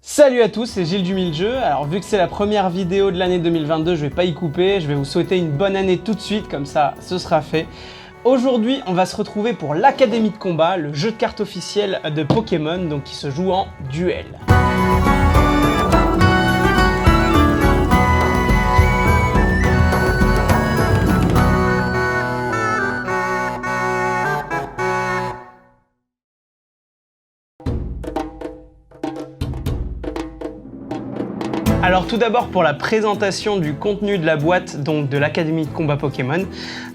Salut à tous, c'est Gilles du Mille-Jeux. Alors vu que c'est la première vidéo de l'année 2022, je vais pas y couper, je vais vous souhaiter une bonne année tout de suite, comme ça ce sera fait. Aujourd'hui, on va se retrouver pour l'Académie de combat, le jeu de cartes officiel de Pokémon, donc qui se joue en duel. Alors tout d'abord pour la présentation du contenu de la boîte donc de l'Académie de combat Pokémon,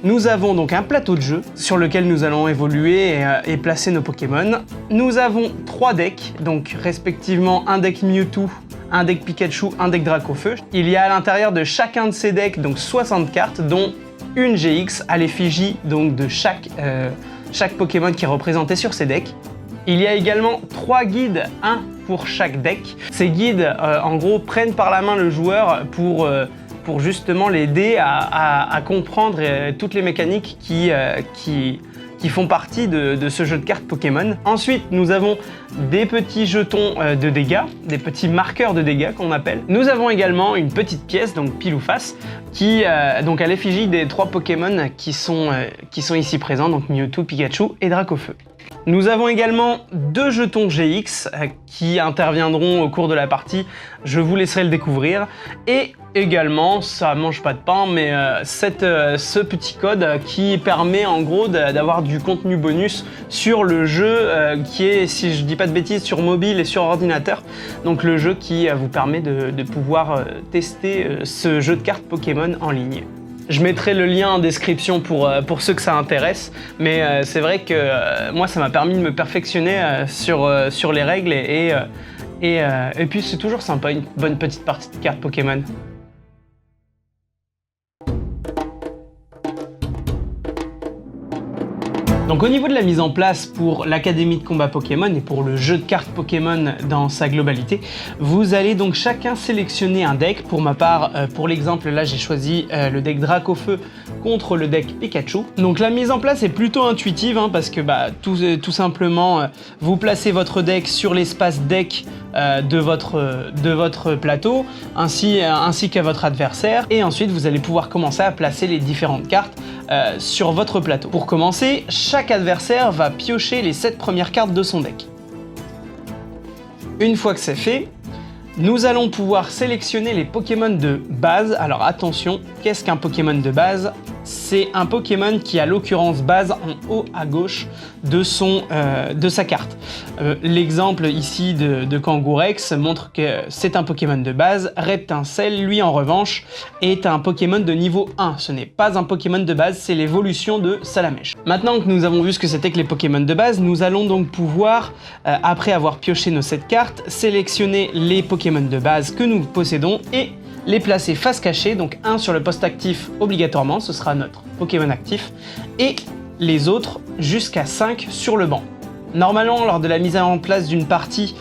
nous avons donc un plateau de jeu sur lequel nous allons évoluer et placer nos Pokémon. Nous avons 3 decks, donc respectivement un deck Mewtwo, un deck Pikachu, un deck Dracofeu. Il y a à l'intérieur de chacun de ces decks donc 60 cartes, dont une GX à l'effigie donc de chaque Pokémon qui est représenté sur ces decks. Il y a également 3 guides, un pour chaque deck. Ces guides, en gros, prennent par la main le joueur pour justement l'aider à comprendre toutes les mécaniques qui font partie de ce jeu de cartes Pokémon. Ensuite, nous avons des petits jetons de dégâts, des petits marqueurs de dégâts qu'on appelle. Nous avons également une petite pièce, donc pile ou face, qui donc à l'effigie des 3 Pokémon qui sont ici présents, donc Mewtwo, Pikachu et Dracofeu. Nous avons également 2 jetons GX qui interviendront au cours de la partie, je vous laisserai le découvrir. Et également, ça mange pas de pain, mais ce petit code qui permet en gros d'avoir du contenu bonus sur le jeu qui est, si je dis pas de bêtises, sur mobile et sur ordinateur. Donc le jeu qui vous permet de pouvoir tester ce jeu de cartes Pokémon en ligne. Je mettrai le lien en description pour ceux que ça intéresse, mais c'est vrai que moi ça m'a permis de me perfectionner sur les règles et puis c'est toujours sympa une bonne petite partie de cartes Pokémon. Donc au niveau de la mise en place pour l'Académie de combat Pokémon et pour le jeu de cartes Pokémon dans sa globalité, vous allez donc chacun sélectionner un deck. Pour ma part, pour l'exemple là j'ai choisi le deck Dracofeu contre le deck Pikachu. Donc la mise en place est plutôt intuitive parce que tout simplement vous placez votre deck sur l'espace deck de votre plateau ainsi qu'à votre adversaire, et ensuite vous allez pouvoir commencer à placer les différentes cartes sur votre plateau. Pour commencer, chaque adversaire va piocher les 7 premières cartes de son deck. Une fois que c'est fait, nous allons pouvoir sélectionner les Pokémon de base. Alors attention, qu'est-ce qu'un Pokémon de base? C'est un Pokémon qui a l'occurrence base en haut à gauche de sa carte. L'exemple ici de Kangourex montre que c'est un Pokémon de base. Reptincelle, lui en revanche, est un Pokémon de niveau 1. Ce n'est pas un Pokémon de base, c'est l'évolution de Salamèche. Maintenant que nous avons vu ce que c'était que les Pokémon de base, nous allons donc pouvoir, après avoir pioché nos 7 cartes, sélectionner les Pokémon de base que nous possédons et les placer face cachée, donc un sur le poste actif obligatoirement, ce sera notre Pokémon actif, et les autres jusqu'à 5 sur le banc. Normalement, lors de la mise en place d'une partie,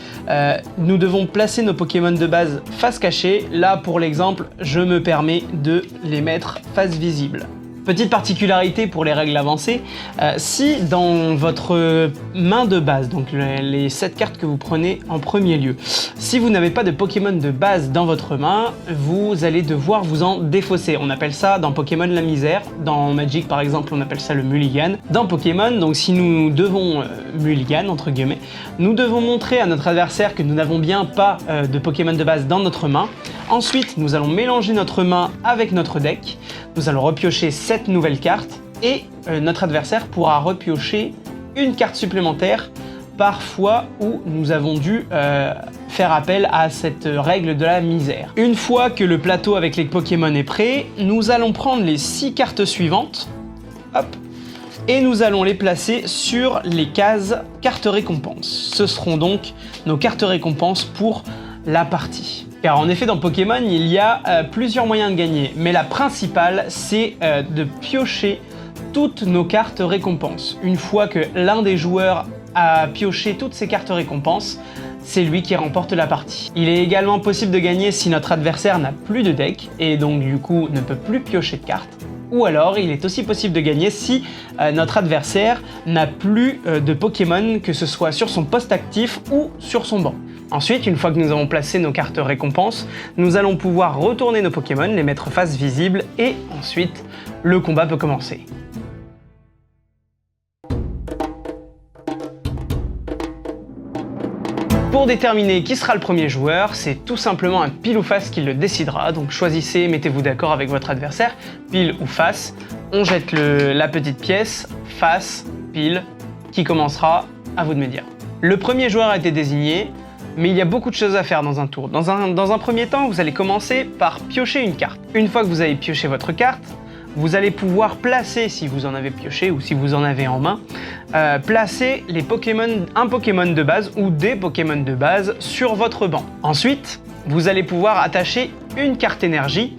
nous devons placer nos Pokémon de base face cachée. Là, pour l'exemple, je me permets de les mettre face visible. Petite particularité pour les règles avancées, si dans votre main de base, donc les 7 cartes que vous prenez en premier lieu, si vous n'avez pas de Pokémon de base dans votre main, vous allez devoir vous en défausser. On appelle ça dans Pokémon la misère, dans Magic par exemple on appelle ça le mulligan. Dans Pokémon, donc si nous devons mulligan entre guillemets, nous devons montrer à notre adversaire que nous n'avons bien pas de Pokémon de base dans notre main. Ensuite, nous allons mélanger notre main avec notre deck, nous allons repiocher 7 nouvelles cartes et notre adversaire pourra repiocher une carte supplémentaire par fois où nous avons dû faire appel à cette règle de la misère. Une fois que le plateau avec les Pokémon est prêt, nous allons prendre les 6 cartes suivantes, hop, et nous allons les placer sur les cases cartes récompenses. Ce seront donc nos cartes récompenses pour la partie. Car en effet dans Pokémon il y a plusieurs moyens de gagner, mais la principale c'est de piocher toutes nos cartes récompenses. Une fois que l'un des joueurs a pioché toutes ces cartes récompenses, c'est lui qui remporte la partie. Il est également possible de gagner si notre adversaire n'a plus de deck et donc du coup ne peut plus piocher de cartes. Ou alors, il est aussi possible de gagner si notre adversaire n'a plus de Pokémon, que ce soit sur son poste actif ou sur son banc. Ensuite, une fois que nous avons placé nos cartes récompenses, nous allons pouvoir retourner nos Pokémon, les mettre face visible et ensuite, le combat peut commencer. Pour déterminer qui sera le premier joueur, c'est tout simplement un pile ou face qui le décidera, donc choisissez, mettez-vous d'accord avec votre adversaire, pile ou face, on jette la petite pièce, face, pile, qui commencera, à vous de me dire. Le premier joueur a été désigné, mais il y a beaucoup de choses à faire dans un tour. Dans un premier temps, vous allez commencer par piocher une carte. Une fois que vous avez pioché votre carte, vous allez pouvoir placer, si vous en avez pioché ou si vous en avez en main, placer un Pokémon de base ou des Pokémon de base sur votre banc. Ensuite, vous allez pouvoir attacher une carte énergie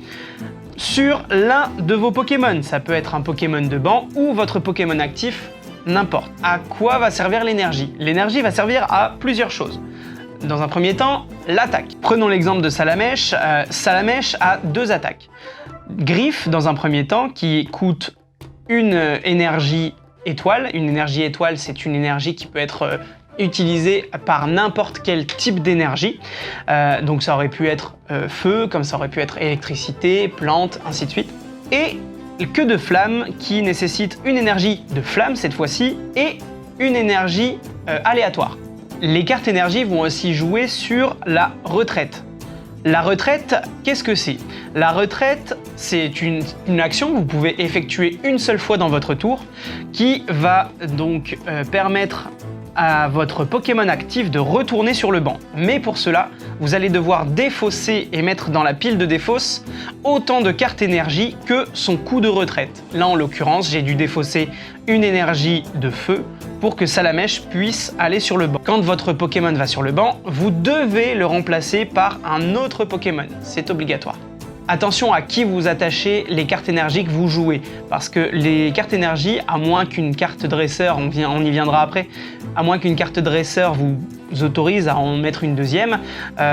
sur l'un de vos Pokémon. Ça peut être un Pokémon de banc ou votre Pokémon actif, n'importe. À quoi va servir l'énergie? L'énergie va servir à plusieurs choses. Dans un premier temps, l'attaque. Prenons l'exemple de Salamèche. Salamèche a 2 attaques. Griffe, dans un premier temps, qui coûte une énergie étoile. Une énergie étoile, c'est une énergie qui peut être utilisée par n'importe quel type d'énergie. Donc ça aurait pu être feu, comme ça aurait pu être électricité, plante, ainsi de suite. Et queue de flamme, qui nécessite une énergie de flamme cette fois-ci, et une énergie aléatoire. Les cartes énergie vont aussi jouer sur la retraite. La retraite, qu'est-ce que c'est? La retraite, c'est une action que vous pouvez effectuer une seule fois dans votre tour qui va donc permettre à votre Pokémon actif de retourner sur le banc. Mais pour cela, vous allez devoir défausser et mettre dans la pile de défausse autant de cartes énergie que son coup de retraite. Là, en l'occurrence, j'ai dû défausser une énergie de feu pour que Salamèche puisse aller sur le banc. Quand votre Pokémon va sur le banc, vous devez le remplacer par un autre Pokémon. C'est obligatoire. Attention à qui vous attachez les cartes énergie que vous jouez, parce que les cartes énergie, à moins qu'une carte dresseur, on y viendra après, à moins qu'une carte dresseur vous autorise à en mettre une deuxième,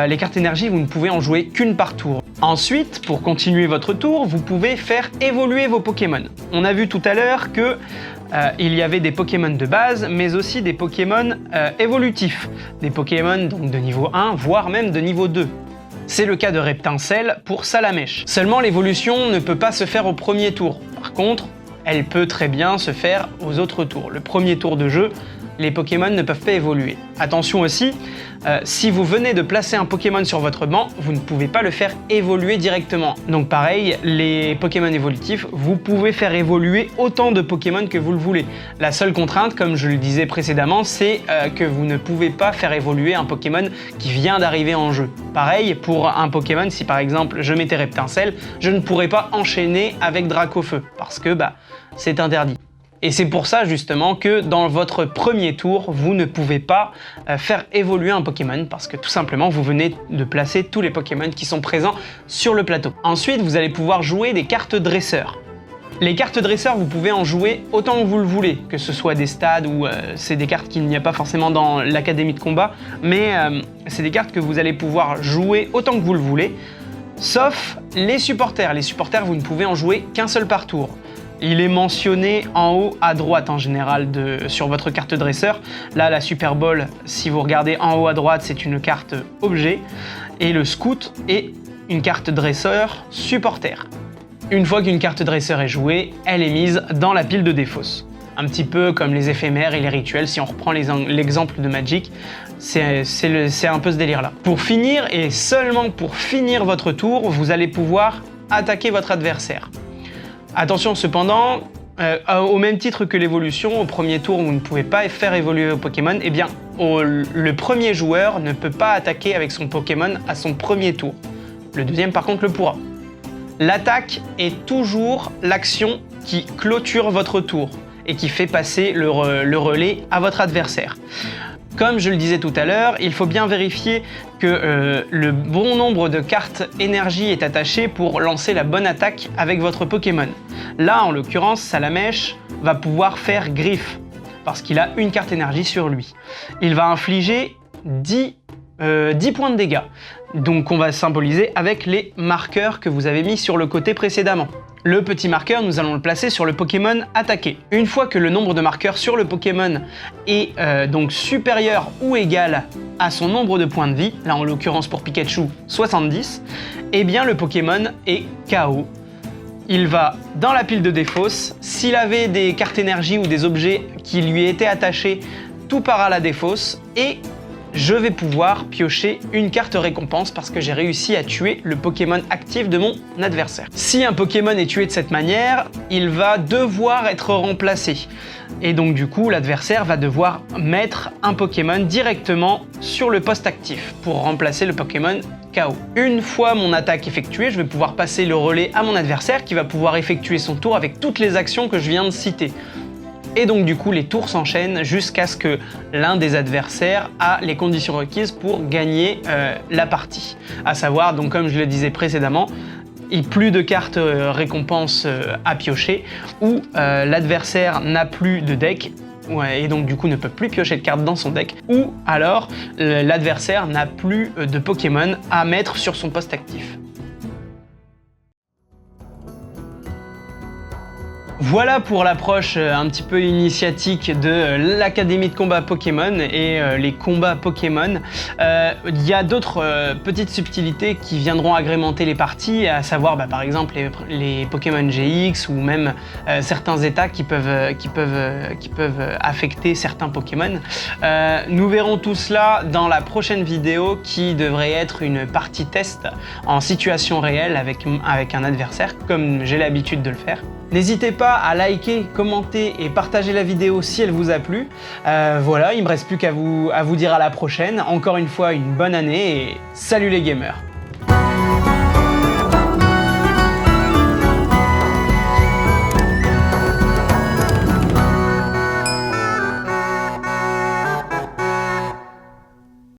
les cartes énergie, vous ne pouvez en jouer qu'une par tour. Ensuite, pour continuer votre tour, vous pouvez faire évoluer vos Pokémon. On a vu tout à l'heure que il y avait des Pokémon de base, mais aussi des Pokémon évolutifs, des Pokémon donc de niveau 1, voire même de niveau 2. C'est le cas de Reptincelle pour Salamèche. Seulement, l'évolution ne peut pas se faire au premier tour. Par contre, elle peut très bien se faire aux autres tours. Le premier tour de jeu, les Pokémon ne peuvent pas évoluer. Attention aussi, si vous venez de placer un Pokémon sur votre banc, vous ne pouvez pas le faire évoluer directement. Donc pareil, les Pokémon évolutifs, vous pouvez faire évoluer autant de Pokémon que vous le voulez. La seule contrainte, comme je le disais précédemment, c'est que vous ne pouvez pas faire évoluer un Pokémon qui vient d'arriver en jeu. Pareil, pour un Pokémon, si par exemple je mettais Reptincelle, je ne pourrais pas enchaîner avec Dracofeu, parce que c'est interdit. Et c'est pour ça justement que dans votre premier tour, vous ne pouvez pas faire évoluer un Pokémon parce que tout simplement vous venez de placer tous les Pokémon qui sont présents sur le plateau. Ensuite, vous allez pouvoir jouer des cartes dresseurs. Les cartes dresseurs, vous pouvez en jouer autant que vous le voulez, que ce soit des stades ou c'est des cartes qu'il n'y a pas forcément dans l'académie de combat, mais c'est des cartes que vous allez pouvoir jouer autant que vous le voulez, sauf les supporters. Les supporters, vous ne pouvez en jouer qu'un seul par tour. Il est mentionné en haut à droite en général sur votre carte dresseur. Là, la Super Bowl, si vous regardez en haut à droite, c'est une carte objet. Et le Scout est une carte dresseur supporter. Une fois qu'une carte dresseur est jouée, elle est mise dans la pile de défausse. Un petit peu comme les éphémères et les rituels, si on reprend l'exemple de Magic, c'est un peu ce délire-là. Pour finir, et seulement pour finir votre tour, vous allez pouvoir attaquer votre adversaire. Attention cependant, au même titre que l'évolution, au premier tour vous ne pouvez pas faire évoluer vos Pokémon, eh bien le premier joueur ne peut pas attaquer avec son Pokémon à son premier tour. Le deuxième par contre le pourra. L'attaque est toujours l'action qui clôture votre tour et qui fait passer le relais à votre adversaire. Comme je le disais tout à l'heure, il faut bien vérifier que le bon nombre de cartes énergie est attaché pour lancer la bonne attaque avec votre Pokémon. Là, en l'occurrence, Salamèche va pouvoir faire Griffe, parce qu'il a une carte énergie sur lui. Il va infliger 10 10 points de dégâts. Donc on va symboliser avec les marqueurs que vous avez mis sur le côté précédemment. Le petit marqueur, nous allons le placer sur le Pokémon attaqué. Une fois que le nombre de marqueurs sur le Pokémon est donc supérieur ou égal à son nombre de points de vie, là en l'occurrence pour Pikachu 70, eh bien le Pokémon est KO. Il va dans la pile de défausse. S'il avait des cartes énergie ou des objets qui lui étaient attachés, tout part à la défausse et je vais pouvoir piocher une carte récompense parce que j'ai réussi à tuer le Pokémon actif de mon adversaire. Si un Pokémon est tué de cette manière, il va devoir être remplacé. Et donc du coup, l'adversaire va devoir mettre un Pokémon directement sur le poste actif pour remplacer le Pokémon KO. Une fois mon attaque effectuée, je vais pouvoir passer le relais à mon adversaire qui va pouvoir effectuer son tour avec toutes les actions que je viens de citer. Et donc du coup, les tours s'enchaînent jusqu'à ce que l'un des adversaires a les conditions requises pour gagner la partie. À savoir, donc comme je le disais précédemment, plus de cartes récompenses à piocher, ou l'adversaire n'a plus de deck, et donc du coup ne peut plus piocher de cartes dans son deck, ou alors l'adversaire n'a plus de Pokémon à mettre sur son poste actif. Voilà pour l'approche un petit peu initiatique de l'académie de combat Pokémon et les combats Pokémon. Il y a d'autres petites subtilités qui viendront agrémenter les parties, à savoir par exemple les Pokémon GX ou même certains états qui peuvent affecter certains Pokémon. Nous verrons tout cela dans la prochaine vidéo qui devrait être une partie test en situation réelle avec un adversaire, comme j'ai l'habitude de le faire. N'hésitez pas à liker, commenter et partager la vidéo si elle vous a plu. Voilà, il ne me reste plus qu'à vous dire à la prochaine. Encore une fois, une bonne année et salut les gamers!